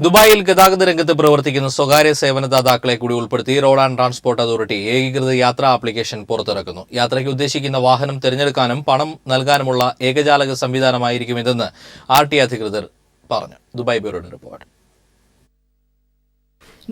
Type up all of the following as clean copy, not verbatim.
ദുബായിൽ ഗതാഗത രംഗത്ത് പ്രവർത്തിക്കുന്ന സ്വകാര്യ സേവനദാതാക്കളെ കൂടി ഉൾപ്പെടുത്തി റോഡ് ആൻഡ് ട്രാൻസ്പോർട്ട് അതോറിറ്റി ഏകീകൃത യാത്രാ ആപ്ലിക്കേഷൻ പുറത്തിറക്കുന്നു. യാത്രയ്ക്ക് ഉദ്ദേശിക്കുന്ന വാഹനം തിരഞ്ഞെടുക്കാനും പണം നൽകാനുമുള്ള ഏകജാലക സംവിധാനമായിരിക്കും ഇതെന്ന് RTA അധികൃതർ പറഞ്ഞു. ദുബായ് ബ്യൂറോയുടെ റിപ്പോർട്ട്.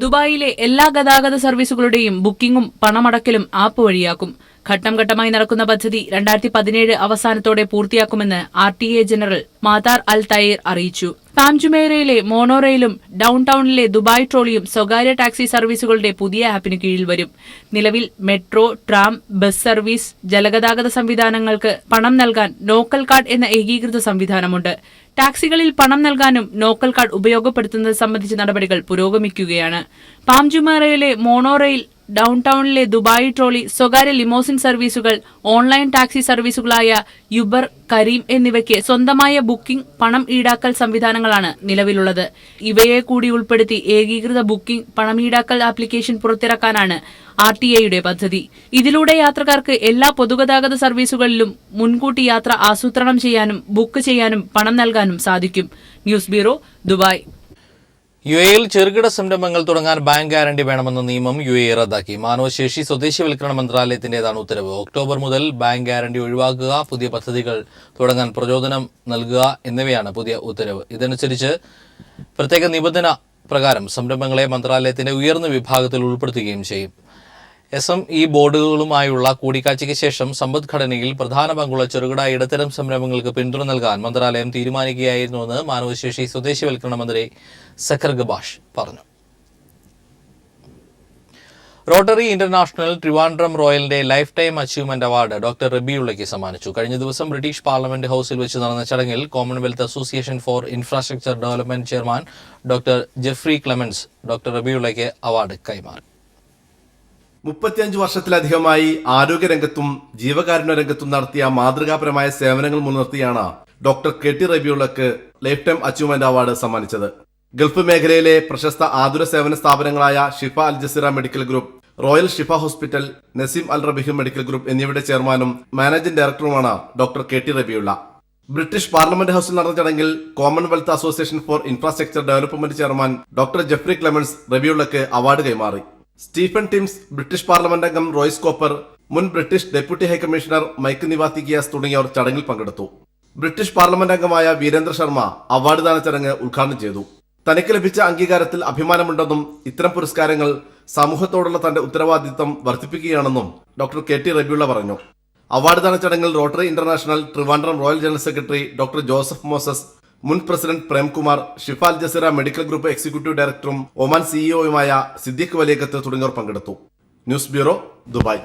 ദുബായിലെ എല്ലാ ഗതാഗത സർവീസുകളുടെയും ബുക്കിംഗും പണമടക്കലും ആപ്പ് വഴിയാക്കും. ഘട്ടം ഘട്ടമായി നടക്കുന്ന പദ്ധതി 2017 അവസാനത്തോടെ പൂർത്തിയാക്കുമെന്ന് RTA ജനറൽ മാതാർ അൽ തയ്യർ അറിയിച്ചു. പാംജുമേരയിലെ മോണോറെയിലും ഡൌൺ ടൌണിലെ ദുബായ് ട്രോളിയും സ്വകാര്യ ടാക്സി സർവീസുകളുടെ പുതിയ ആപ്പിന് കീഴിൽ വരും. നിലവിൽ മെട്രോ, ട്രാം, ബസ് സർവീസ്, ജലഗതാഗത സംവിധാനങ്ങൾക്ക് പണം നൽകാൻ നോക്കൽ കാർഡ് എന്ന ഏകീകൃത സംവിധാനമുണ്ട്. ടാക്സികളിൽ പണം നൽകാനും നോക്കൽ കാർഡ് ഉപയോഗപ്പെടുത്തുന്നത് സംബന്ധിച്ച നടപടികൾ പുരോഗമിക്കുകയാണ്. പാംജുമേരയിലെ മോണോറെയിൽ, ഡൌൺ ടൌണിലെ ദുബായ് ട്രോളി, സ്വകാര്യ ലിമോസിൻ സർവീസുകൾ, ഓൺലൈൻ ടാക്സി സർവീസുകളായ യുബർ, കരീം എന്നിവയ്ക്ക് സ്വന്തമായ ബുക്കിംഗ്, പണം ഈടാക്കൽ സംവിധാനങ്ങളാണ് നിലവിലുള്ളത്. ഇവയെ കൂടി ഉൾപ്പെടുത്തി ഏകീകൃത ബുക്കിംഗ്, പണം ഈടാക്കൽ ആപ്ലിക്കേഷൻ പുറത്തിറക്കാനാണ് RTAയുടെ പദ്ധതി. ഇതിലൂടെ യാത്രക്കാർക്ക് എല്ലാ പൊതുഗതാഗത സർവീസുകളിലും മുൻകൂട്ടി യാത്ര ആസൂത്രണം ചെയ്യാനും ബുക്ക് ചെയ്യാനും പണം നൽകാനും സാധിക്കും. News bureau, Dubai. UAEയിൽ ചെറുകിട സംരംഭങ്ങൾ തുടങ്ങാൻ ബാങ്ക് ഗ്യാരണ്ടി വേണമെന്ന നിയമം UAE റദ്ദാക്കി. മാനവശേഷി സ്വദേശിവൽക്കരണ മന്ത്രാലയത്തിന്റേതാണ് ഉത്തരവ്. ഒക്ടോബർ മുതൽ ബാങ്ക് ഗ്യാരണ്ടി ഒഴിവാക്കുക, പുതിയ പദ്ധതികൾ തുടങ്ങാൻ പ്രചോദനം നൽകുക എന്നിവയാണ് പുതിയ ഉത്തരവ്. ഇതനുസരിച്ച് പ്രത്യേക നിബന്ധന പ്രകാരം സംരംഭങ്ങളെ മന്ത്രാലയത്തിന്റെ ഉയർന്ന വിഭാഗത്തിൽ ഉൾപ്പെടുത്തുകയും ചെയ്യും. SME ബോർഡുകളുമായുള്ള കൂടിക്കാഴ്ചയ്ക്ക് ശേഷം സമ്പദ്ഘടനയിൽ പ്രധാന പങ്കുള്ള ചെറുകിട ഇടത്തരം സംരംഭങ്ങൾക്ക് പിന്തുണ നൽകാൻ മന്ത്രാലയം തീരുമാനിക്കുകയായിരുന്നുവെന്ന് മാനവശേഷി സ്വദേശിവൽക്കരണ മന്ത്രി സക്കർ ഗബാഷ് പറഞ്ഞു. റോട്ടറി ഇന്റർനാഷണൽ ട്രിവാൻഡ്രം റോയലിന്റെ life time achievement award doctor റബിയുള്ളയ്ക്ക് സമ്മാനിച്ചു. കഴിഞ്ഞ ദിവസം ബ്രിട്ടീഷ് പാർലമെന്റ് ഹൌസിൽ വെച്ച് നടന്ന ചടങ്ങിൽ Commonwealth Association for Infrastructure Development chairman doctor Jeffrey Clemens doctor റബിയുള്ളയ്ക്ക് അവാർഡ് കൈമാറി. 35 വർഷത്തിലധികമായി ആരോഗ്യരംഗത്തും ജീവകാരുണ്യ രംഗത്തും നടത്തിയ മാതൃകാപരമായ സേവനങ്ങൾ മുൻനിർത്തിയാണ് ഡോക്ടർ KT റബിയുള്ളയ്ക്ക് ലൈഫ് ടൈം അച്ചീവ്മെന്റ് അവാർഡ് സമ്മാനിച്ചത്. ഗൾഫ് മേഖലയിലെ പ്രശസ്ത ആതുര സേവന സ്ഥാപനങ്ങളായ Shifa Al Jazeera Medical Group, Royal Shifa Hospital, Naseem Al Rabeeh Medical Group എന്നിവയുടെ ചെയർമാനും മാനേജിംഗ് ഡയറക്ടറുമാണ് doctor KT Rabiullah. British Parliament ഹൌസിൽ നടന്ന ചടങ്ങിൽ Commonwealth Association for Infrastructure Development chairman doctor Jeffrey Clemens റബിയുള്ളയ്ക്ക് അവാർഡ് കൈമാറി. സ്റ്റീഫൻ ടിംസ്, ബ്രിട്ടീഷ് പാർലമെന്റ് അംഗം Royce Copper, മുൻ British deputy high commissioner Mike Nithavrianakis തുടങ്ങിയവർ ചടങ്ങിൽ പങ്കെടുത്തു. ബ്രിട്ടീഷ് പാർലമെന്റ് അംഗമായ വീരേന്ദ്ര ശർമ്മ അവാർഡ് ദാന ചടങ്ങ് ഉദ്ഘാടനം ചെയ്തു. തനിക്ക് ലഭിച്ച അംഗീകാരത്തിൽ അഭിമാനമുണ്ടെന്നും ഇത്തരം പുരസ്കാരങ്ങൾ സമൂഹത്തോടുള്ള തന്റെ ഉത്തരവാദിത്തം വർദ്ധിപ്പിക്കുകയാണെന്നും ഡോക്ടർ KT റബിയുള്ള പറഞ്ഞു. അവാർഡ് ദാന ചടങ്ങിൽ Rotary International Trivandrum Royal general secretary doctor Joseph Moses, മുൻ president Premkumar, Shifa Al Jazeera Medical Group executive ഡയറക്ടറും ഒമാൻ CEOയുമായ സിദ്ദീഖ് വലിയകത്ത് തുടങ്ങിയവർ പങ്കെടുത്തു. News bureau, Dubai.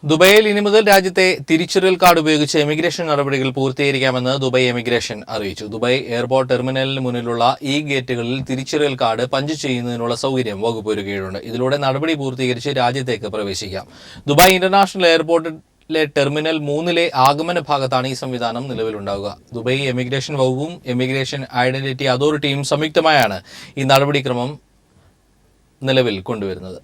ദുബായിൽ ഇനി മുതൽ രാജ്യത്തെ തിരിച്ചറിയൽ കാർഡ് ഉപയോഗിച്ച് എമിഗ്രേഷൻ നടപടികൾ പൂർത്തീകരിക്കാമെന്ന് ദുബായ് എമിഗ്രേഷൻ അറിയിച്ചു. ദുബായ് എയർപോർട്ട് ടെർമിനലിന് മുന്നിലുള്ള ഈ ഗേറ്റുകളിൽ തിരിച്ചറിയൽ കാർഡ് പഞ്ച് ചെയ്യുന്നതിനുള്ള സൗകര്യം വകുപ്പ് ഒരുക്കിയിട്ടുണ്ട്. ഇതിലൂടെ നടപടി പൂർത്തീകരിച്ച് രാജ്യത്തേക്ക് പ്രവേശിക്കാം. ദുബായ് ഇന്റർനാഷണൽ എയർപോർട്ടിലെ ടെർമിനൽ 3 ആഗമന ഭാഗത്താണ് ഈ സംവിധാനം നിലവിലുണ്ടാവുക. ദുബായ് എമിഗ്രേഷൻ വകുപ്പും എമിഗ്രേഷൻ ഐഡന്റിറ്റി അതോറിറ്റിയും സംയുക്തമായാണ് ഈ നടപടിക്രമം നിലവിൽ കൊണ്ടുവരുന്നത്.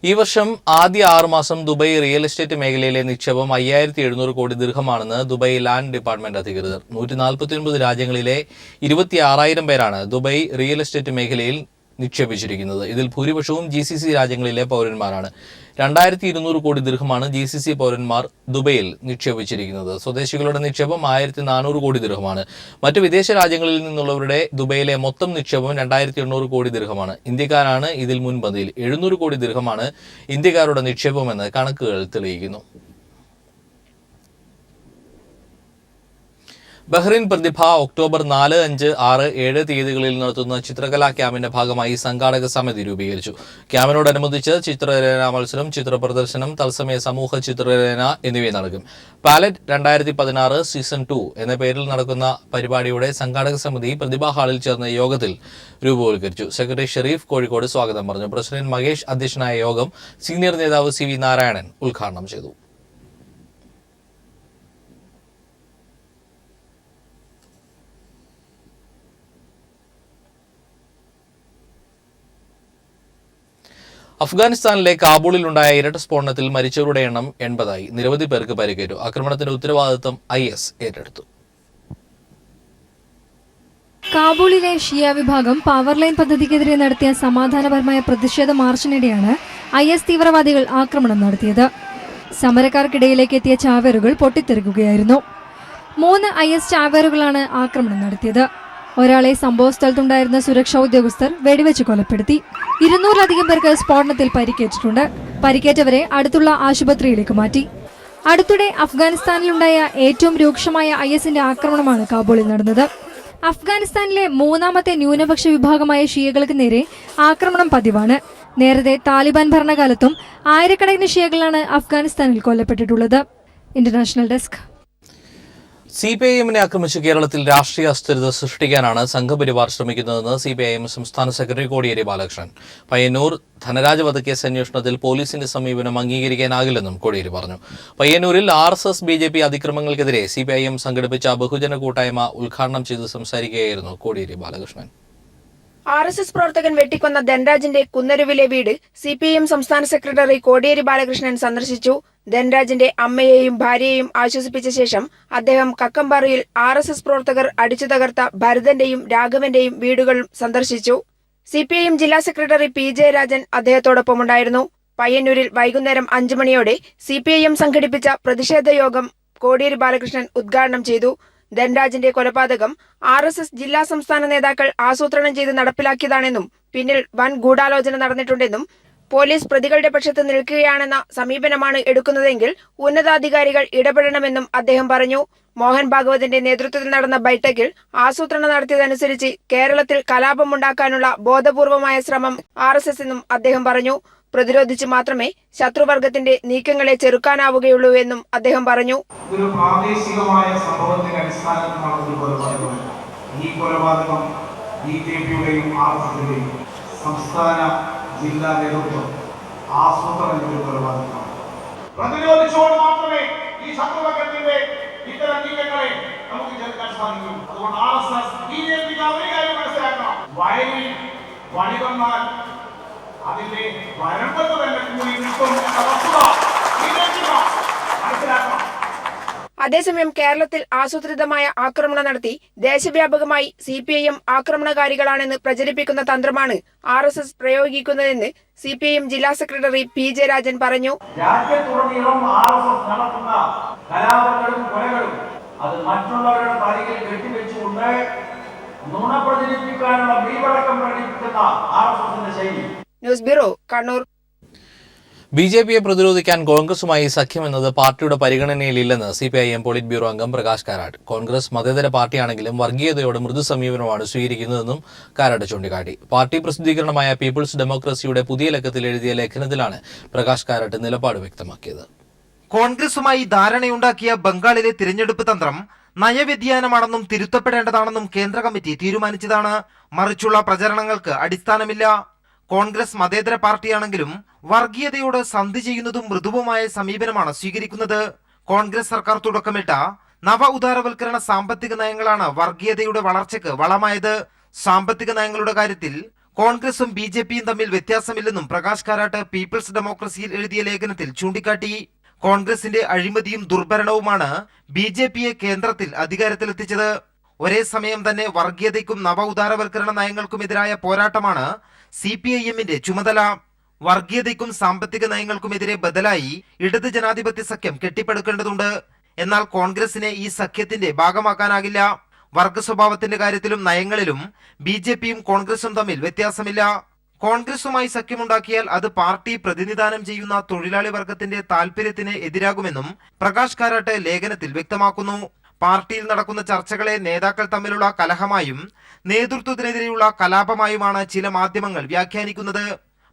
ഈ വർഷം ആദ്യ 6 മാസം ദുബായ് റിയൽ എസ്റ്റേറ്റ് മേഖലയിലെ നിക്ഷേപം 5700 കോടി ദിർഹമാണെന്ന് ദുബായ് ലാൻഡ് ഡിപ്പാർട്ട്മെന്റ് അധികൃതർ. 149 രാജ്യങ്ങളിലെ 26,000 പേരാണ് ദുബായ് റിയൽ എസ്റ്റേറ്റ് മേഖലയിൽ നിക്ഷേപിച്ചിരിക്കുന്നത്. ഇതിൽ ഭൂരിപക്ഷവും GCC രാജ്യങ്ങളിലെ പൗരന്മാരാണ്. 2200 കോടി ദിർഹമാണ് GCC പൗരന്മാർ ദുബൈയിൽ നിക്ഷേപിച്ചിരിക്കുന്നത്. സ്വദേശികളുടെ നിക്ഷേപം 1400 കോടി ദിർഹമാണ്. മറ്റു വിദേശ രാജ്യങ്ങളിൽ നിന്നുള്ളവരുടെ ദുബൈയിലെ മൊത്തം നിക്ഷേപം 2800 കോടി ദിർഹമാണ്. ഇന്ത്യക്കാരാണ് ഇതിൽ മുൻപന്തിയിൽ. 700 കോടി ദിർഹമാണ് ഇന്ത്യക്കാരുടെ നിക്ഷേപമെന്ന് കണക്കുകൾ തെളിയിക്കുന്നു. ബഹ്റിൻ പ്രതിഭ ഒക്ടോബർ 4, 5, 6, 7 തീയതികളിൽ നടത്തുന്ന ചിത്രകലാ ക്യാമ്പിന്റെ ഭാഗമായി സംഘാടക സമിതി രൂപീകരിച്ചു. ക്യാമ്പിനോടനുബന്ധിച്ച് ചിത്രരചനാ മത്സരം, ചിത്ര പ്രദർശനം, തത്സമയ സമൂഹ ചിത്രരചന എന്നിവ നടക്കും. പാലറ്റ് 2016 സീസൺ 2 എന്ന പേരിൽ നടക്കുന്ന പരിപാടിയുടെ സംഘാടക സമിതി പ്രതിഭാ ഹാളിൽ ചേർന്ന യോഗത്തിൽ രൂപവത്കരിച്ചു. സെക്രട്ടറി ഷെരീഫ് കോഴിക്കോട് സ്വാഗതം പറഞ്ഞു. പ്രസിഡന്റ് മഹേഷ് അധ്യക്ഷനായ യോഗം സീനിയർ നേതാവ് CV നാരായണൻ ഉദ്ഘാടനം ചെയ്തു. അഫ്ഗാനിസ്ഥാനിലെ കാബൂളിലുണ്ടായ ഇരട്ട സ്ഫോടനത്തിൽ മരിച്ചവരുടെ എണ്ണം 80 ആയി. നിരവധി പേർക്ക് പരിക്കേറ്റു. ആക്രമണത്തിന്റെ ഉത്തരവാദിത്തം IS ഏറ്റെടുത്തു. കാബൂളിലെ ഷിയ വിഭാഗം പവർ ലൈൻ പദ്ധതിക്കെതിരെ നടത്തിയ സമാധാനപരമായ പ്രതിഷേധ മാർച്ചിനിടെയാണ് IS തീവ്രവാദികൾ ആക്രമണം നടത്തിയത്. സമരക്കാർക്കിടയിലേക്ക് എത്തിയ ചാവേറുകൾ പൊട്ടിത്തെറിക്കുകയായിരുന്നു. 3 IS ചാവേറുകളാണ് ആക്രമണം നടത്തിയത്. ഒരാളെ സംഭവസ്ഥലത്തുണ്ടായിരുന്ന സുരക്ഷാ ഉദ്യോഗസ്ഥർ വെടിവെച്ച് കൊലപ്പെടുത്തി. 200-ലധികം പേർക്ക് സ്ഫോടനത്തിൽ പരിക്കേറ്റിട്ടുണ്ട്. പരിക്കേറ്റവരെ അടുത്തുള്ള ആശുപത്രിയിലേക്ക് മാറ്റി. അടുത്തിടെ അഫ്ഗാനിസ്ഥാനിലുണ്ടായ ഏറ്റവും രൂക്ഷമായ ISന്റെ ആക്രമണമാണ് കാബൂളിൽ നടന്നത്. അഫ്ഗാനിസ്ഥാനിലെ 3ാമത്തെ ന്യൂനപക്ഷ വിഭാഗമായ ഷിയകൾക്ക് നേരെ ആക്രമണം പതിവാണ്. നേരത്തെ താലിബാൻ ഭരണകാലത്തും ആയിരക്കണക്കിന് ഷിയകളാണ് അഫ്ഗാനിസ്ഥാനിൽ കൊല്ലപ്പെട്ടിട്ടുള്ളത്. International desk. CPIM-നെ ആക്രമിച്ച് കേരളത്തിൽ രാഷ്ട്രീയ അസ്ഥിരത സൃഷ്ടിക്കാനാണ് സംഘപരിവാർ ശ്രമിക്കുന്നതെന്ന് CPIM സംസ്ഥാന സെക്രട്ടറി കോടിയേരി ബാലകൃഷ്ണൻ. പയ്യന്നൂർ ധനരാജ് വധക്കേസ് അന്വേഷണത്തിൽ പോലീസിന്റെ സമീപനം അംഗീകരിക്കാനാകില്ലെന്നും കോടിയേരി പറഞ്ഞു. പയ്യന്നൂരിൽ RSS BJP അതിക്രമങ്ങൾക്കെതിരെ CPIM സംഘടിപ്പിച്ച ബഹുജന കൂട്ടായ്മ ഉദ്ഘാടനം ചെയ്ത് സംസാരിക്കുകയായിരുന്നു കോടിയേരി ബാലകൃഷ്ണൻ. RSS പ്രവർത്തകൻ വെട്ടിക്കൊന്ന ധനരാജിന്റെ കുന്നരുവിലെ വീട് CPIM സംസ്ഥാന സെക്രട്ടറി കോടിയേരി ബാലകൃഷ്ണൻ സന്ദർശിച്ചു. ധനരാജിന്റെ അമ്മയെയും ഭാര്യയെയും ആശ്വസിപ്പിച്ച ശേഷം അദ്ദേഹം കക്കമ്പാറയിൽ RSS പ്രവർത്തകർ അടിച്ചു തകർത്ത ഭരതന്റെയും രാഘവന്റെയും വീടുകൾ സന്ദർശിച്ചു. CPIM ജില്ലാ സെക്രട്ടറി PJ രാജൻ അദ്ദേഹത്തോടൊപ്പമുണ്ടായിരുന്നു. പയ്യന്നൂരിൽ വൈകുന്നേരം 5 മണിയോടെ CPIM സംഘടിപ്പിച്ച പ്രതിഷേധ യോഗം കോടിയേരി ബാലകൃഷ്ണൻ ഉദ്ഘാടനം ചെയ്തു. ധനരാജിന്റെ കൊലപാതകം RSS ജില്ലാ സംസ്ഥാന നേതാക്കൾ ആസൂത്രണം ചെയ്ത് നടപ്പിലാക്കിയതാണെന്നും പിന്നിൽ വൻ ഗൂഢാലോചന നടന്നിട്ടുണ്ടെന്നും പോലീസ് പ്രതികളുടെ പക്ഷത്ത് നിൽക്കുകയാണെന്ന സമീപനമാണ് എടുക്കുന്നതെങ്കിൽ ഉന്നതാധികാരികൾ ഇടപെടണമെന്നും അദ്ദേഹം പറഞ്ഞു. മോഹൻ ഭാഗവതിന്റെ നേതൃത്വത്തിൽ നടന്ന ബൈഠക്കിൽ ആസൂത്രണം നടത്തിയതനുസരിച്ച് കേരളത്തിൽ കലാപമുണ്ടാക്കാനുള്ള ബോധപൂർവമായ ശ്രമം RSS എന്നും അദ്ദേഹം പറഞ്ഞു. പ്രതിരോധിച്ച് മാത്രമേ ശത്രുവർഗത്തിന്റെ നീക്കങ്ങളെ ചെറുക്കാനാവുകയുള്ളൂ എന്നും അദ്ദേഹം പറഞ്ഞു. ഒരു പ്രാദേശികമായ സംഭവത്തിന്റെ അടിസ്ഥാനത്തിൽ നടന്ന കൊലപാതകം. ഈ കൊലപാതകം BJPയുടെയും RSSന്റെയും സംസ്ഥാന ജില്ലാ നേതൃത്വം ആസൂത്രണം ചെയ്ത കൊലപാതകമാണ്. പ്രതിരോധിച്ചുകൊണ്ട് മാത്രമേ ഈ ശത്രുവർഗത്തിന്റെ ഇത്തരം നീക്കങ്ങളെ നമുക്ക് ചെറുക്കാൻ സാധിക്കൂ. അതുകൊണ്ട് RSS BJPക്ക് ഒരു കാര്യം മനസ്സിലാക്കണം. വയലിൽ വഴി വന്നാൽ അതിന്റെ വരമ്പത്ത് തന്നെ കൂടി നിൽക്കും എന്ന വസ്തുത മനസ്സിലാക്കണം. അതേസമയം കേരളത്തിൽ ആസൂത്രിതമായ ആക്രമണം നടത്തി ദേശവ്യാപകമായി CPIM ആക്രമണകാരികളാണെന്ന് പ്രചരിപ്പിക്കുന്ന തന്ത്രമാണ് RSS പ്രയോഗിക്കുന്നതെന്ന് CPIM ജില്ലാ സെക്രട്ടറി PJ രാജൻ പറഞ്ഞു. രാജ്യത്തുടനീളം RSS നടത്തുന്ന കലാപങ്ങളും കൊലകളും അത് മറ്റുള്ളവരുടെ തലയിൽ കെട്ടിവെച്ചുകൊണ്ട് നുണ പ്രചരിപ്പിക്കാനുള്ള വീവടക്കം പ്രകടിപ്പിക്കുന്ന RSSന്റെ ശൈലി. News bureau, Kannur. BJPയെ പ്രതിരോധിക്കാൻ കോൺഗ്രസുമായി സഖ്യമെന്നത് പാർട്ടിയുടെ പരിഗണനയിലില്ലെന്ന് CPIM പോളിറ്റ് ബ്യൂറോ അംഗം പ്രകാശ് കാരാട്ട്. കോൺഗ്രസ് മതേതര പാർട്ടിയാണെങ്കിലും വർഗീയതയോട് മൃദു സമീപനമാണ് സ്വീകരിക്കുന്നതെന്നും കാരാട്ട് ചൂണ്ടിക്കാട്ടി. പാർട്ടി പ്രസിദ്ധീകരണമായ പീപ്പിൾസ് ഡെമോക്രസിയുടെ പുതിയ ലക്കത്തിൽ എഴുതിയ ലേഖനത്തിലാണ് പ്രകാശ് കാരാട്ട് നിലപാട് വ്യക്തമാക്കിയത്. കോൺഗ്രസുമായി ധാരണയുണ്ടാക്കിയ ബംഗാളിലെ തിരഞ്ഞെടുപ്പ് തന്ത്രം നയവ്യതിയാനമാണെന്നും തിരുത്തപ്പെടേണ്ടതാണെന്നും കേന്ദ്ര കമ്മിറ്റി തീരുമാനിച്ചതാണ്. മറിച്ചുള്ള പ്രചരണങ്ങൾക്ക് അടിസ്ഥാനമില്ല. കോൺഗ്രസ് മതേതര പാർട്ടിയാണെങ്കിലും വർഗീയതയോട് സന്ധി ചെയ്യുന്നതും മൃദുവുമായ സമീപനമാണ് സ്വീകരിക്കുന്നത്. കോൺഗ്രസ് സർക്കാർ തുടക്കമിട്ട നവ ഉദാരവൽക്കരണ സാമ്പത്തിക നയങ്ങളാണ് വർഗീയതയുടെ വളർച്ചയ്ക്ക് വളമായത്. സാമ്പത്തിക നയങ്ങളുടെ കാര്യത്തിൽ കോൺഗ്രസും BJPയും തമ്മിൽ വ്യത്യാസമില്ലെന്നും പ്രകാശ് കാരാട്ട് പീപ്പിൾസ് ഡെമോക്രസിയിൽ എഴുതിയ ലേഖനത്തിൽ ചൂണ്ടിക്കാട്ടി. കോൺഗ്രസിന്റെ അഴിമതിയും ദുർഭരണവുമാണ് BJPയെ കേന്ദ്രത്തിൽ അധികാരത്തിലെത്തിച്ചത്. ഒരേ സമയം തന്നെ വർഗീയതയ്ക്കും നവ ഉദാരവൽക്കരണ നയങ്ങൾക്കുമെതിരായ പോരാട്ടമാണ് CPIMന്റെ ചുമതല. വർഗീയതയ്ക്കും സാമ്പത്തിക നയങ്ങൾക്കുമെതിരെ ബദലായി ഇടത് ജനാധിപത്യ സഖ്യം കെട്ടിപ്പടുക്കേണ്ടതുണ്ട്. എന്നാൽ കോൺഗ്രസിനെ ഈ സഖ്യത്തിന്റെ ഭാഗമാക്കാനാകില്ല. വർഗ സ്വഭാവത്തിന്റെ കാര്യത്തിലും നയങ്ങളിലും BJPയും കോൺഗ്രസും തമ്മിൽ വ്യത്യാസമില്ല. കോൺഗ്രസുമായി സഖ്യമുണ്ടാക്കിയാൽ അത് പാർട്ടി പ്രതിനിധാനം ചെയ്യുന്ന തൊഴിലാളി വർഗത്തിന്റെ താൽപര്യത്തിന് എതിരാകുമെന്നും പ്രകാശ് കാരാട്ട് ലേഖനത്തിൽ വ്യക്തമാക്കുന്നു. പാർട്ടിയിൽ നടക്കുന്ന ചർച്ചകളെ നേതാക്കൾ തമ്മിലുള്ള കലഹമായും നേതൃത്വത്തിനെതിരെയുള്ള കലാപമായുമാണ് ചില മാധ്യമങ്ങൾ വ്യാഖ്യാനിക്കുന്നത്.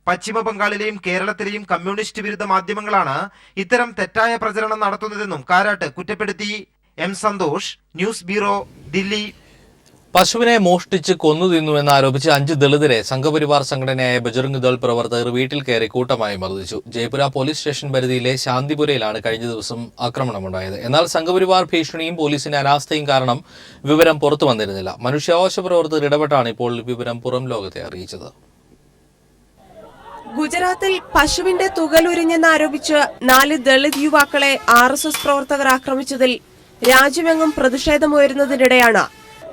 പശ്ചിമ ബംഗാളിലെയും കേരളത്തിലെയും കമ്മ്യൂണിസ്റ്റ് വിരുദ്ധ മാധ്യമങ്ങളാണ് ഇത്തരം തെറ്റായ പ്രചരണം നടത്തുന്നതെന്നും കാരാട്ട് കുറ്റപ്പെടുത്തി. M Santhosh, news bureau, Delhi. പശുവിനെ മോഷ്ടിച്ച് കൊന്നു തിന്നുവെന്നാരോപിച്ച് 5 ദളിതരെ സംഘപരിവാർ സംഘടനയായ ബജറംഗ് ദൾ പ്രവർത്തകർ വീട്ടിൽ കയറി കൂട്ടമായി മർദ്ദിച്ചു. ജയ്പുര പോലീസ് സ്റ്റേഷൻ പരിധിയിലെ ശാന്തിപുരയിലാണ് കഴിഞ്ഞ ദിവസം ആക്രമണമുണ്ടായത്. എന്നാൽ സംഘപരിവാർ ഭീഷണിയും പോലീസിന്റെ അനാസ്ഥയും കാരണം വിവരം പുറത്തു വന്നിരുന്നില്ല. മനുഷ്യാവകാശ പ്രവർത്തകർ ഇടപെട്ടാണ് ഇപ്പോൾ വിവരം പുറം ലോകത്തെ അറിയിച്ചത്. ഗുജറാത്തിൽ പശുവിന്റെ തുകലുരിഞ്ഞെന്നാരോപിച്ച് 4 ദളിത് യുവാക്കളെ RSS പ്രവർത്തകർ ആക്രമിച്ചതിൽ രാജ്യമെങ്ങും പ്രതിഷേധമുയരുന്നതിനിടെയാണ്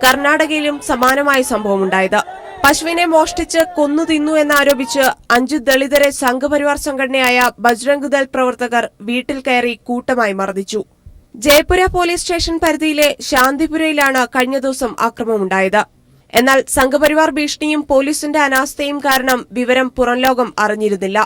കർണാടകയിലും സമാനമായ സംഭവമുണ്ടായത്. പശുവിനെ മോഷ്ടിച്ച് കൊന്നു തിന്നു എന്നാരോപിച്ച് 5 ദളിതരെ സംഘപരിവാർ സംഘടനയായ ബജ്രംഗ് ദൾ പ്രവർത്തകർ വീട്ടിൽ കയറി കൂട്ടമായി മർദ്ദിച്ചു. ജയപുര പോലീസ് സ്റ്റേഷൻ പരിധിയിലെ ശാന്തിപുരയിലാണ് കഴിഞ്ഞ ദിവസം ആക്രമണമുണ്ടായത്. എന്നാൽ സംഘപരിവാർ ഭീഷണിയും പോലീസിന്റെ അനാസ്ഥയും കാരണം വിവരം പുറംലോകം അറിഞ്ഞിരുന്നില്ല.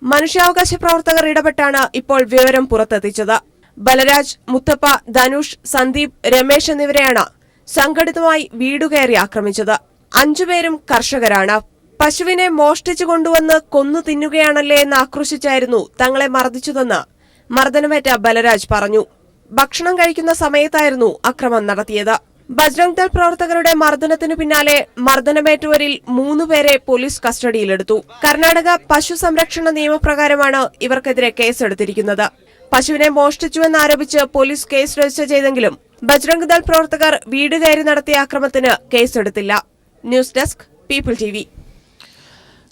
മനുഷ്യാവകാശ പ്രവർത്തകർ ഇടപെട്ടാണ് ഇപ്പോൾ വിവരം പുറത്തെത്തിച്ചത്. ബലരാജ്, മുത്തപ്പ, ധനുഷ്, സന്ദീപ്, രമേശ് എന്നിവരെയാണ് സംഘടിതമായി വീടുകയറി ആക്രമിച്ചത്. 5 പേരും കർഷകരാണ്. പശുവിനെ മോഷ്ടിച്ചു കൊണ്ടുവന്ന് കൊന്നു തിന്നുകയാണല്ലേ എന്ന് ആക്രോശിച്ചായിരുന്നു തങ്ങളെ മർദ്ദിച്ചതെന്ന് മർദ്ദനമേറ്റ ബലരാജ് പറഞ്ഞു. ഭക്ഷണം കഴിക്കുന്ന സമയത്തായിരുന്നു അക്രമം നടത്തിയത്. ബജ്രംഗ് ദൾ പ്രവർത്തകരുടെ മർദ്ദനത്തിനു പിന്നാലെ മർദ്ദനമേറ്റവരിൽ 3 പേരെ പോലീസ് കസ്റ്റഡിയിലെടുത്തു. കർണാടക പശു സംരക്ഷണ നിയമപ്രകാരമാണ് ഇവർക്കെതിരെ കേസെടുത്തിരിക്കുന്നത്. പശുവിനെ മോഷ്ടിച്ചുവെന്നാരോപിച്ച് പോലീസ് കേസ് രജിസ്റ്റർ ചെയ്തെങ്കിലും ബജ്രംഗ് ദൾ പ്രവർത്തകർ വീട് കയറി നടത്തിയ അക്രമത്തിന് കേസെടുത്തില്ല. News desk, people TV.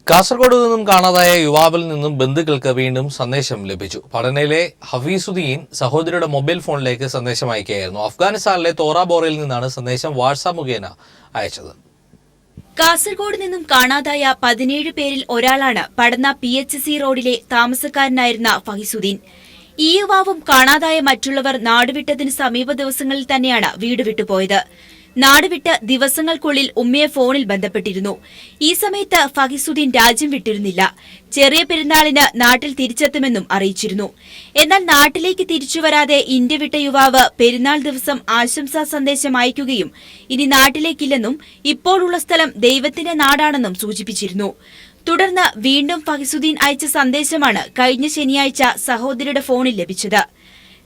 Kasaragod നിന്നും കാണാതായ യുവാവിൽ നിന്നും ബന്ധുക്കൾക്ക് വീണ്ടും സന്ദേശം ലഭിച്ചു. പടനയിലെ ഹഫീസുദ്ദീൻ സഹോദരിയുടെ മൊബൈൽ ഫോണിലേക്ക് സന്ദേശം അയക്കുകയായിരുന്നു. അഫ്ഗാനിസ്ഥാനിലെ തോറാബോറയിൽ നിന്നാണ് സന്ദേശം വാട്സാപ്പ് മുഖേന അയച്ചത്. കാസർഗോഡ് നിന്നും കാണാതായ 17 പേരിൽ ഒരാളാണ് പടന്ന PHC റോഡിലെ താമസക്കാരനായിരുന്ന ഫഹിസുദ്ദീൻ. ഈ യുവാവും കാണാതായ മറ്റുള്ളവർ നാടുവിട്ടതിന് സമീപ ദിവസങ്ങളിൽ തന്നെയാണ് വീട് വിട്ടുപോയത്. നാടുവിട്ട് ദിവസങ്ങൾക്കുള്ളിൽ ഉമ്മയെ ഫോണിൽ ബന്ധപ്പെട്ടിരുന്നു. ഈ സമയത്ത് ഫഹിസുദ്ദീൻ രാജ്യം വിട്ടിരുന്നില്ല. ചെറിയ പെരുന്നാളിന് നാട്ടിൽ തിരിച്ചെത്തുമെന്നും അറിയിച്ചിരുന്നു. എന്നാൽ നാട്ടിലേക്ക് തിരിച്ചുവരാതെ ഇന്ത്യ വിട്ട യുവാവ് പെരുന്നാൾ ദിവസം ആശംസാ സന്ദേശം അയക്കുകയും ഇനി നാട്ടിലേക്കില്ലെന്നും ഇപ്പോഴുള്ള സ്ഥലം ദൈവത്തിന്റെ നാടാണെന്നും സൂചിപ്പിച്ചിരുന്നു. തുടർന്ന് വീണ്ടും ഫഹിസുദ്ദീൻ അയച്ച സന്ദേശമാണ് കഴിഞ്ഞ ശനിയാഴ്ച സഹോദരിയുടെ ഫോണിൽ ലഭിച്ചത്.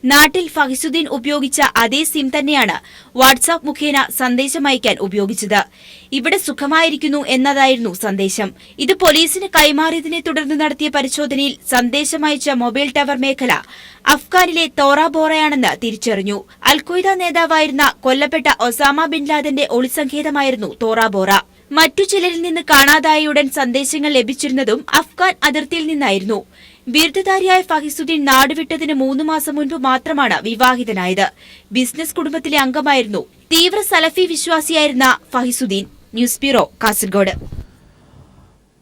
നാട്ടിൽ ഫഹിസുദ്ദീൻ ഉപയോഗിച്ച അതേ സിം തന്നെയാണ് വാട്സാപ്പ് മുഖേന സന്ദേശം അയക്കാൻ ഉപയോഗിച്ചത്. ഇവിടെ സുഖമായിരിക്കുന്നു എന്നതായിരുന്നു സന്ദേശം. ഇത് പോലീസിന് കൈമാറിയതിനെ തുടർന്ന് നടത്തിയ പരിശോധനയിൽ സന്ദേശം അയച്ച മൊബൈൽ ടവർ മേഖല അഫ്ഗാനിലെ തോറാബോറയാണെന്ന് തിരിച്ചറിഞ്ഞു. അൽഖ്വയ്ദ നേതാവായിരുന്ന കൊല്ലപ്പെട്ട ഒസാമ ബിൻ ലാദന്റെ ഒളിസങ്കേതമായിരുന്നു തോറാബോറ. മറ്റു ചിലരിൽ നിന്ന് കാണാതായയുടൻ സന്ദേശങ്ങൾ ലഭിച്ചിരുന്നതും അഫ്ഗാൻ അതിർത്തിയിൽ നിന്നായിരുന്നു. ബിരുദധാരിയായ ഫഹിസുദ്ദീൻ നാടുവിട്ടതിന് 3 മാസം മുൻപ് മാത്രമാണ് വിവാഹിതനായത്. ബിസിനസ് കുടുംബത്തിലെ അംഗമായിരുന്നു. തീവ്ര സലഫി വിശ്വാസിയായിരുന്ന ഫഹിസുദ്ദീൻ. News bureau, Kasaragod.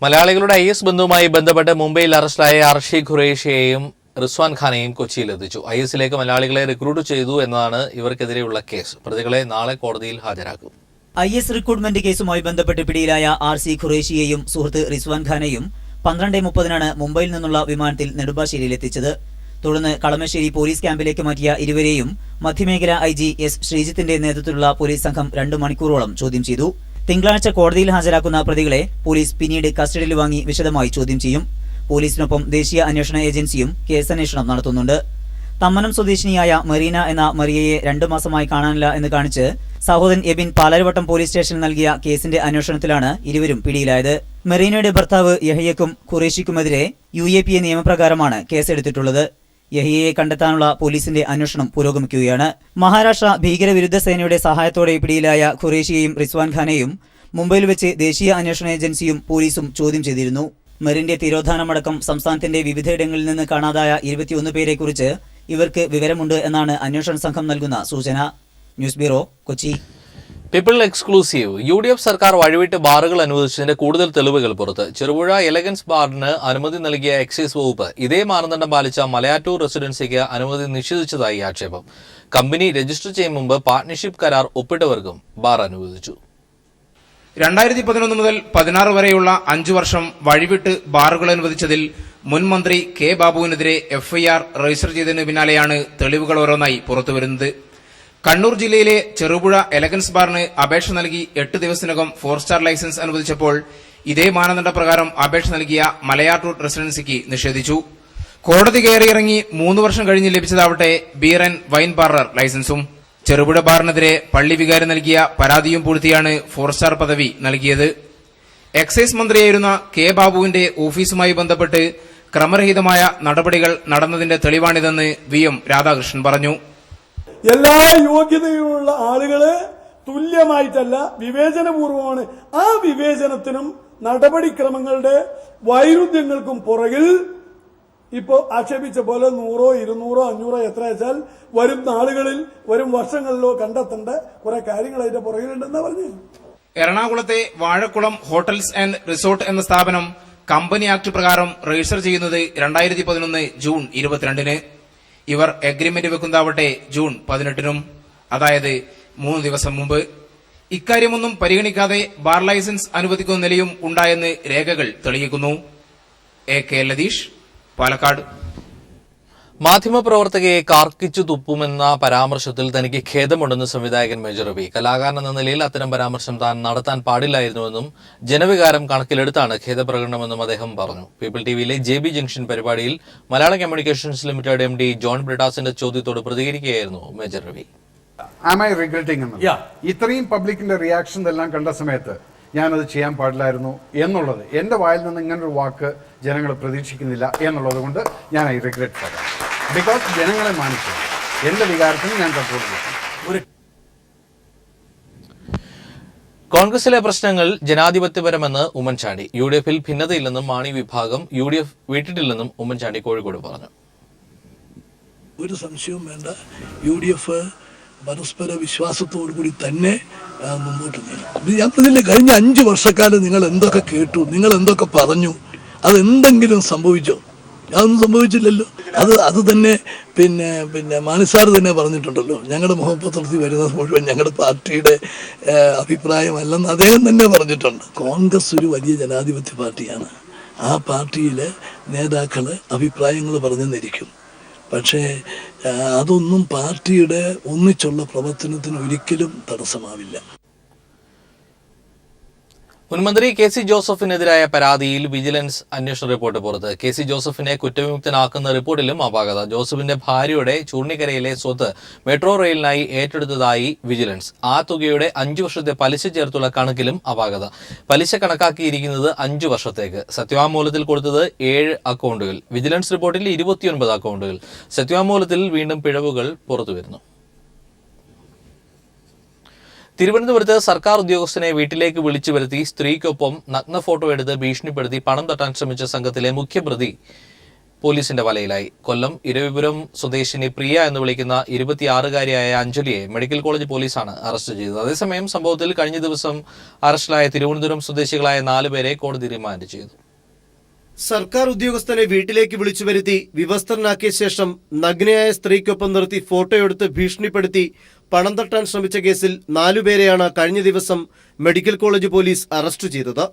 മലയാളികളുടെ IS ബന്ധവുമായി ബന്ധപ്പെട്ട് മുംബൈയിൽ അറസ്റ്റിലായ അർഷി ഖുറേഷിയെയും റിസ്വാൻ ഖാനെയും കൊച്ചിയിലെത്തിച്ചു. ISലേക്ക് മലയാളികളെ റിക്രൂട്ട് ചെയ്തു എന്നതാണ് ഇവർക്കെതിരെയുള്ള കേസ്. പ്രതികളെ നാളെ കോടതിയിൽ ഹാജരാക്കും. IS റിക്രൂട്ട്മെന്റ് കേസുമായി ബന്ധപ്പെട്ട് പിടിയിലായ RC ഖുറേഷിയെയും സുഹൃത്ത് റിസ്വാൻ ഖാനെയും 12:30 മുംബൈയിൽ നിന്നുള്ള വിമാനത്തിൽ നെടുമ്പാശ്ശേരിയിൽ എത്തിച്ചത്. തുടർന്ന് കളമശ്ശേരി പോലീസ് ക്യാമ്പിലേക്ക് മാറ്റിയ ഇരുവരെയും മധ്യമേഖല IG S ശ്രീജിത്തിന്റെ നേതൃത്വത്തിലുള്ള പോലീസ് സംഘം 2 മണിക്കൂറോളം ചോദ്യം ചെയ്തു. തിങ്കളാഴ്ച കോടതിയിൽ ഹാജരാക്കുന്ന പ്രതികളെ പോലീസ് പിന്നീട് കസ്റ്റഡിയിൽ വാങ്ങി വിശദമായി ചോദ്യം ചെയ്യും. പോലീസിനൊപ്പം ദേശീയ അന്വേഷണ ഏജൻസിയും കേസന്വേഷണം നടത്തുന്നുണ്ട്. തമ്മനം സ്വദേശിനിയായ മെറീന എന്ന മറിയയെ 2 മാസമായി കാണാനില്ല എന്ന് കാണിച്ച് സഹോദരൻ എബിൻ പാലാരിവട്ടം പോലീസ് സ്റ്റേഷനിൽ നൽകിയ കേസിന്റെ അന്വേഷണത്തിലാണ് ഇരുവരും പിടിയിലായത്. മെറീനയുടെ ഭർത്താവ് യഹ്യക്കും ഖുറേഷിക്കുമെതിരെ UAPA നിയമപ്രകാരമാണ് കേസെടുത്തിട്ടുള്ളത്. യഹ്യയെ കണ്ടെത്താനുള്ള പോലീസിന്റെ അന്വേഷണം പുരോഗമിക്കുകയാണ്. മഹാരാഷ്ട്ര ഭീകരവിരുദ്ധ സേനയുടെ സഹായത്തോടെ പിടിയിലായ ഖുറേഷിയെയും റിസ്വാൻ ഖാനെയും മുംബൈയിൽ വെച്ച് ദേശീയ അന്വേഷണ ഏജൻസിയും പോലീസും ചോദ്യം ചെയ്തിരുന്നു. മെറിന്റെ തിരോധാനമടക്കം സംസ്ഥാനത്തിന്റെ വിവിധയിടങ്ങളിൽ നിന്ന് കാണാതായ 21 പേരെക്കുറിച്ച് ഇവർക്ക് വിവരമുണ്ട് എന്നാണ് അന്വേഷണ സംഘം നൽകുന്ന സൂചന. News bureau, Kochi. People exclusive. UDF സർക്കാർ വഴിവിട്ട് ബാറുകൾ അനുവദിച്ചതിന്റെ കൂടുതൽ തെളിവുകൾ പുറത്ത്. ചെറുപുഴ എലഗൻസ് ബാറിന് അനുമതി നൽകിയ എക്സൈസ് വകുപ്പ് ഇതേ മാനദണ്ഡം പാലിച്ച മലയാറ്റൂർ റെസിഡൻസിക്ക് അനുമതി നിഷേധിച്ചതായി ആക്ഷേപം. കമ്പനി രജിസ്റ്റർ ചെയ്യും മുമ്പ് പാർട്ട്ണർഷിപ്പ് കരാർ ഒപ്പിട്ടവർക്കും ബാർ അനുവദിച്ചു. 2011 മുതൽ 16 വരെയുള്ള 5 വർഷം വഴിവിട്ട് ബാറുകൾ അനുവദിച്ചതിൽ മുൻ മന്ത്രി K. ബാബുവിനെതിരെ FIR രജിസ്റ്റർ ചെയ്തതിനു പിന്നാലെയാണ് തെളിവുകൾ ഓരോന്നായി പുറത്തുവരുന്നത്. കണ്ണൂർ ജില്ലയിലെ ചെറുപുഴ എലഗൻസ് ബാറിന് അപേക്ഷ നൽകി 8 ദിവസത്തിനകം 4 സ്റ്റാർ ലൈസൻസ് അനുവദിച്ചപ്പോൾ ഇതേ മാനദണ്ഡ പ്രകാരം അപേക്ഷ നൽകിയ മലയാറ്റൂർ റെസിഡൻസിക്ക് നിഷേധിച്ചു. കോടതി കയറിയിറങ്ങി 3 വർഷം കഴിഞ്ഞ് ലഭിച്ചതാവട്ടെ ബിയർ ആൻഡ് വൈൻ പാർലർ ലൈസൻസും. ചെറുപുഴ ബാറിനെതിരെ പള്ളി വികാരി നൽകിയ പരാതിയും പൂഴ്ത്തിയാണ് 4 സ്റ്റാർ പദവി നൽകിയത്. എക്സൈസ് മന്ത്രിയായിരുന്ന K. ബാബുവിന്റെ ഓഫീസുമായി ബന്ധപ്പെട്ട് ക്രമരഹിതമായ നടപടികൾ നടന്നതിന്റെ തെളിവാണിതെന്ന് VM രാധാകൃഷ്ണൻ പറഞ്ഞു. എല്ലാ യോഗ്യതയുള്ള ആളുകളെ തുല്യമായിട്ടല്ല, വിവേചനപൂർവമാണ്. ആ വിവേചനത്തിനും നടപടിക്രമങ്ങളുടെ വൈരുദ്ധ്യങ്ങൾക്കും പുറകിൽ ഇപ്പോൾ ആക്ഷേപിച്ച പോലെ 100, 200, 500 എത്ര വെച്ചാൽ വരും നാളുകളിൽ വരും വർഷങ്ങളിലോ കണ്ടെത്തേണ്ട കുറെ കാര്യങ്ങൾ അതിന്റെ പുറകിലുണ്ടെന്നാ പറഞ്ഞു. എറണാകുളത്തെ വാഴക്കുളം ഹോട്ടൽസ് ആൻഡ് റിസോർട്ട് എന്ന സ്ഥാപനം കമ്പനി ആക്ട് പ്രകാരം രജിസ്റ്റർ ചെയ്യുന്നത് 2011 ജൂൺ 22-ന്. ഇവർ എഗ്രിമെന്റ് വെക്കുന്നതാവട്ടെ ജൂൺ 18-നും, അതായത് 3 ദിവസം മുമ്പ്. ഇക്കാര്യമൊന്നും പരിഗണിക്കാതെ ബാർ ലൈസൻസ് അനുവദിക്കുന്ന നിലയും ഉണ്ടായെന്ന് രേഖകൾ തെളിയിക്കുന്നു. AK ലതീഷ്, പാലക്കാട്. മാധ്യമപ്രവർത്തകയെ കാർക്കിച്ചു തുപ്പുമെന്ന പരാമർശത്തിൽ തനിക്ക് ഖേദമുണ്ടെന്ന് സംവിധായകൻ മേജർ രവി. കലാകാരൻ എന്ന നിലയിൽ അത്തരം പരാമർശം താൻ നടത്താൻ പാടില്ലായിരുന്നുവെന്നും ജനവികാരം കണക്കിലെടുത്താണ് ഖേദപ്രകടനമെന്നും അദ്ദേഹം പറഞ്ഞു. പീപ്പിൾ ടിവിയിലെ JB ജംഗ്ഷൻ പരിപാടിയിൽ Malayalam communications limited MD John ബ്രിട്ടാസിന്റെ ചോദ്യത്തോട് പ്രതികരിക്കുകയായിരുന്നു മേജർ രവി. ഇത്രയും പബ്ലിക്കിന്റെ റിയാക്ഷൻ എല്ലാം കണ്ട സമയത്ത് ഞാനത് ചെയ്യാൻ പാടില്ലായിരുന്നു എന്നുള്ളത് എൻ്റെ വായിൽ നിന്ന് ഇങ്ങനൊരു വാക്ക് ജനങ്ങൾ പ്രതീക്ഷിക്കുന്നില്ല എന്നുള്ളത് കൊണ്ട് ഞാൻ ഐ റിഗ്രറ്റ് പറയാം. ബിക്കോസ് ജനങ്ങളെ മാനിച്ചു എൻ്റെ വികാരത്തിന് ഞാൻ കൺട്രോൾ ചെയ്തു. കോൺഗ്രസിലെ പ്രശ്നങ്ങൾ ജനാധിപത്യപരമെന്ന് ഉമ്മൻചാണ്ടി. UDF-ൽ ഭിന്നതയില്ലെന്നും മാണി വിഭാഗം UDF വിട്ടിട്ടില്ലെന്നും ഉമ്മൻചാണ്ടി കോഴിക്കോട് പറഞ്ഞു. ഒരു സംശയവും വേണ്ട, UDF പരസ്പര വിശ്വാസത്തോടു കൂടി തന്നെ മുമ്പോട്ട് നീങ്ങും. ഞാൻ പറഞ്ഞില്ലേ, കഴിഞ്ഞ 5 വർഷക്കാലം നിങ്ങൾ എന്തൊക്കെ കേട്ടു, നിങ്ങൾ എന്തൊക്കെ പറഞ്ഞു, അതെന്തെങ്കിലും സംഭവിച്ചോ? അതൊന്നും സംഭവിച്ചില്ലല്ലോ. അത് തന്നെ പിന്നെ മാണിസാർ തന്നെ പറഞ്ഞിട്ടുണ്ടല്ലോ, ഞങ്ങളുടെ മുഖപത്രത്തിൽ വരുന്നത് മുഴുവൻ ഞങ്ങളുടെ പാർട്ടിയുടെ അഭിപ്രായമല്ലെന്ന് അദ്ദേഹം തന്നെ പറഞ്ഞിട്ടുണ്ട്. കോൺഗ്രസ് ഒരു വലിയ ജനാധിപത്യ പാർട്ടിയാണ്. ആ പാർട്ടിയിലെ നേതാക്കൾ അഭിപ്രായങ്ങൾ പറഞ്ഞെന്നിരിക്കും. പക്ഷേ അതൊന്നും പാർട്ടിയുടെ ഒന്നിച്ചുള്ള പ്രവർത്തനത്തിന് ഒരിക്കലും തടസ്സമാവില്ല. മുൻമന്ത്രി KC ജോസഫിനെതിരായ പരാതിയിൽ വിജിലൻസ് അന്വേഷണ റിപ്പോർട്ട് പുറത്ത്. KC ജോസഫിനെ കുറ്റവിമുക്തനാക്കുന്ന റിപ്പോർട്ടിലും അപാകത. ജോസഫിന്റെ ഭാര്യയുടെ ചൂർണിക്കരയിലെ സ്വത്ത് മെട്രോ റെയിലിനായി ഏറ്റെടുത്തതായി വിജിലൻസ്. ആ തുകയുടെ 5 വർഷത്തെ പലിശ ചേർത്തുള്ള കണക്കിലും അപാകത. പലിശ കണക്കാക്കിയിരിക്കുന്നത് 5 വർഷത്തേക്ക്. സത്യവാങ്മൂലത്തിൽ കൊടുത്തത് 7 അക്കൗണ്ടുകൾ. വിജിലൻസ് റിപ്പോർട്ടിൽ 29 അക്കൗണ്ടുകൾ. സത്യവാങ്മൂലത്തിൽ വീണ്ടും പിഴവുകൾ പുറത്തുവരുന്നു. തിരുവനന്തപുരത്ത് സർക്കാർ ഉദ്യോഗസ്ഥനെ വീട്ടിലേക്ക് വിളിച്ചു വരുത്തി സ്ത്രീക്കൊപ്പം നഗ്ന ഫോട്ടോ എടുത്ത് ഭീഷണിപ്പെടുത്തി പണം തട്ടാൻ ശ്രമിച്ച സംഘത്തിലെ മുഖ്യപ്രതി പോലീസിന്റെ വലയിലായി. കൊല്ലം ഇരവിപുരം സ്വദേശിനി പ്രിയ എന്ന് വിളിക്കുന്ന 26-കാരിയായ അഞ്ജലിയെ മെഡിക്കൽ കോളേജ് പോലീസാണ് അറസ്റ്റ് ചെയ്തത്. അതേസമയം സംഭവത്തിൽ കഴിഞ്ഞ ദിവസം അറസ്റ്റിലായ തിരുവനന്തപുരം സ്വദേശികളായ 4 പേരെ കോടതി റിമാൻഡ് ചെയ്തു. സർക്കാർ ഉദ്യോഗസ്ഥനെ വീട്ടിലേക്ക് വിളിച്ചു വരുത്തി വിവസ്ത്രനാക്കിയ ശേഷം നഗ്നയായ സ്ത്രീക്കൊപ്പം നിർത്തി ഫോട്ടോയെടുത്ത് ഭീഷണിപ്പെടുത്തി പണം തട്ടാൻ ശ്രമിച്ച കേസിൽ 4 പേരെയാണ് കഴിഞ്ഞ ദിവസം മെഡിക്കൽ കോളേജ് പോലീസ് അറസ്റ്റ് ചെയ്തത്.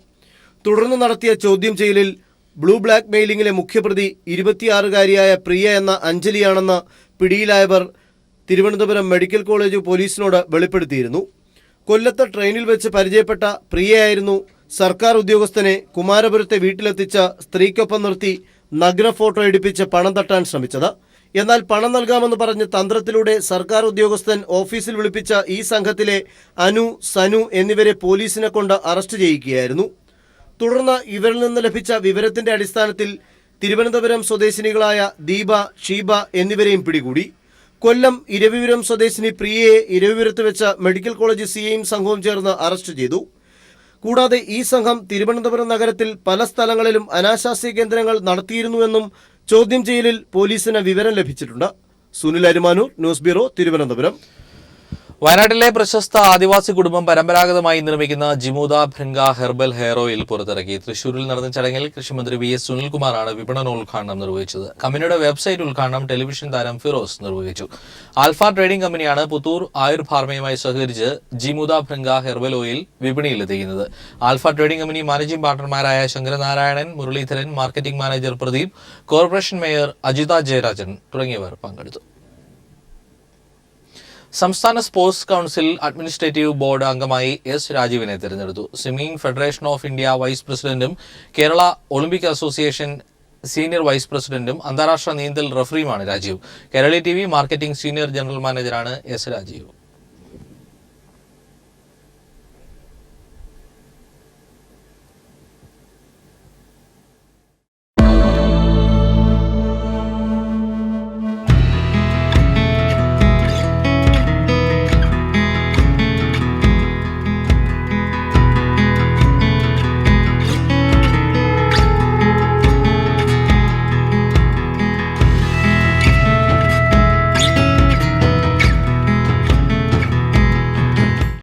തുടർന്ന് നടത്തിയ ചോദ്യം ചെയ്യലിൽ ബ്ലൂ ബ്ലാക്ക് മെയിലിംഗിലെ മുഖ്യപ്രതി 26-കാരിയായ പ്രിയ എന്ന അഞ്ജലിയാണെന്ന് പിടിയിലായവർ തിരുവനന്തപുരം മെഡിക്കൽ കോളേജ് പോലീസിനോട് വെളിപ്പെടുത്തിയിരുന്നു. കൊല്ലത്ത് ട്രെയിനിൽ വെച്ച് പരിചയപ്പെട്ട പ്രിയയായിരുന്നു സർക്കാർ ഉദ്യോഗസ്ഥനെ കുമാരപുരത്തെ വീട്ടിലെത്തിച്ച സ്ത്രീക്കൊപ്പം നിർത്തി നഗ്ന ഫോട്ടോ എടുപ്പിച്ച് പണം തട്ടാൻ ശ്രമിച്ചത്. എന്നാൽ പണം നൽകാമെന്ന് പറഞ്ഞ് തന്ത്രത്തിലൂടെ സർക്കാർ ഉദ്യോഗസ്ഥൻ ഓഫീസിൽ വിളിപ്പിച്ച ഈ സംഘത്തിലെ അനു, സനു എന്നിവരെ പോലീസിനെ കൊണ്ട് അറസ്റ്റ് ചെയ്യിക്കുകയായിരുന്നു. തുടർന്ന് ഇവരിൽ നിന്ന് ലഭിച്ച വിവരത്തിന്റെ അടിസ്ഥാനത്തിൽ തിരുവനന്തപുരം സ്വദേശിനികളായ ദീപ, ഷീബ എന്നിവരെയും പിടികൂടി. കൊല്ലം ഇരവിപുരം സ്വദേശിനി പ്രിയയെ ഇരവിപുരത്ത് വെച്ച മെഡിക്കൽ കോളേജ് CIയും സംഘവും ചേർന്ന് അറസ്റ്റ് ചെയ്തു. കൂടാതെ ഈ സംഘം തിരുവനന്തപുരം നഗരത്തിൽ പല സ്ഥലങ്ങളിലും അനാശാസ്യ കേന്ദ്രങ്ങൾ നടത്തിയിരുന്നുവെന്നും ചോദ്യം ചെയ്യലിൽ പോലീസിന് വിവരം ലഭിച്ചിട്ടുണ്ട്. Sunil Arumanoor, news bureau, Thiruvananthapuram. വയനാട്ടിലെ പ്രശസ്ത ആദിവാസി കുടുംബം പരമ്പരാഗതമായി നിർമ്മിക്കുന്ന ജിമുദ ഭൃംഗ ഹെർബൽ ഹെയർ ഓയിൽ പുറത്തിറക്കി. തൃശൂരിൽ നടന്ന ചടങ്ങിൽ കൃഷിമന്ത്രി VS സുനിൽകുമാറാണ് വിപണനോദ്ഘാടനം നിർവഹിച്ചത്. കമ്പനിയുടെ വെബ്സൈറ്റ് ഉദ്ഘാടനം ടെലിവിഷൻ താരം ഫിറോസ് നിർവഹിച്ചു. ആൽഫ ട്രേഡിംഗ് കമ്പനിയാണ് പുത്തൂർ ആയുർ ഫാർമയുമായി സഹകരിച്ച് ജിമുദ ഭൃംഗ ഹെർബൽ ഓയിൽ വിപണിയിലെത്തിക്കുന്നത്. ആൽഫ ട്രേഡിംഗ് കമ്പനി മാനേജിംഗ് പാർട്ണർമാരായ Sankaranarayanan, Muralidharan, marketing manager Pradeep, corporation mayor Ajitha Jayarajan തുടങ്ങിയവർ പങ്കെടുത്തു. സംസ്ഥാന സ്പോർട്സ് കൌൺസിൽ അഡ്മിനിസ്ട്രേറ്റീവ് ബോർഡ് അംഗമായി S രാജീവിനെ തെരഞ്ഞെടുത്തു. Swimming federation of India vice പ്രസിഡന്റും Kerala Olympic association senior vice പ്രസിഡന്റും അന്താരാഷ്ട്ര നീന്തൽ റഫറിയുമാണ് Rajeev. Kerala TV marketing senior general മാനേജറാണ് S രാജീവ്.